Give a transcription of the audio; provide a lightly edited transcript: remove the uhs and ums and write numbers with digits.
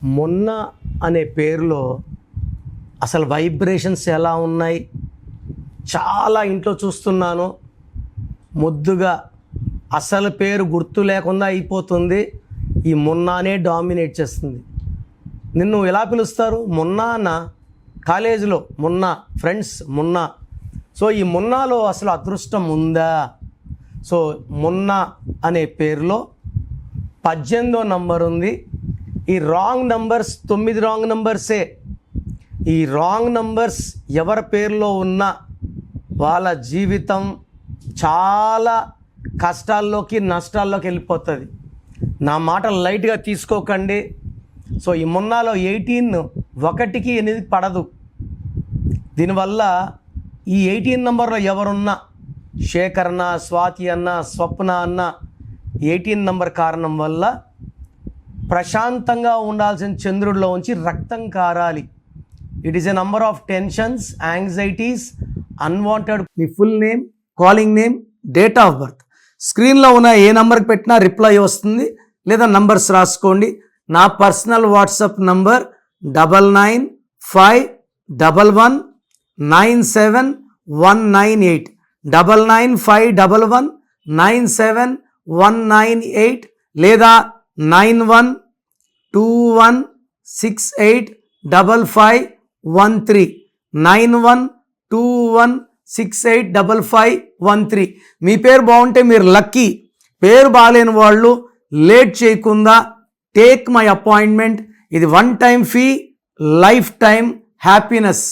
మొన్న అనే పేరులో అసలు వైబ్రేషన్స్ ఎలా ఉన్నాయి చాలా ఇంట్లో చూస్తున్నాను. ముద్దుగా అసలు పేరు గుర్తు లేకుండా అయిపోతుంది. ఈ మొన్ననే డామినేట్ చేస్తుంది. నిన్ను ఎలా పిలుస్తారు? మొన్న అన్న, కాలేజీలో మొన్న, ఫ్రెండ్స్ మొన్న. సో ఈ మొన్నలో అసలు అదృష్టం ఉందా? సో మొన్న అనే పేరులో 18వ నంబర్ ఉంది. ఈ రాంగ్ నంబర్స్ 9 రాంగ్ నంబర్సే. ఈ రాంగ్ నంబర్స్ ఎవరి పేరులో ఉన్నా వాళ్ళ జీవితం చాలా కష్టాల్లోకి నష్టాల్లోకి వెళ్ళిపోతుంది. నా మాట లైట్గా తీసుకోకండి. సో ఈ మొన్నలో 18 1కి 8 పడదు. దీనివల్ల ఈ 18 నంబర్లో ఎవరున్నా, శేఖర్ అన్న, స్వాతి అన్న, స్వప్న అన్న, 18 నంబర్ కారణం వల్ల ప్రశాంతంగా ఉండాల్సిన చంద్రుడిలో ఉంచి రక్తం కారాలి. It is a number of tensions, anxieties, unwanted. మీ full name, calling name, date of birth స్క్రీన్లో ఉన్న ఏ నెంబర్కి పెట్టినా రిప్లై వస్తుంది. లేదా నంబర్స్ రాసుకోండి. నా పర్సనల్ వాట్సాప్ నంబర్ 9951197198 9951197198 లేదా 9121685513 9121685513. మీ పేరు బాగుంటే మీరు లక్కీ. పేరు బాగాలేని వాళ్ళు లేట్ చేయకుండా టేక్ మై అపాయింట్మెంట్. ఇది 1 time fee, life time happiness.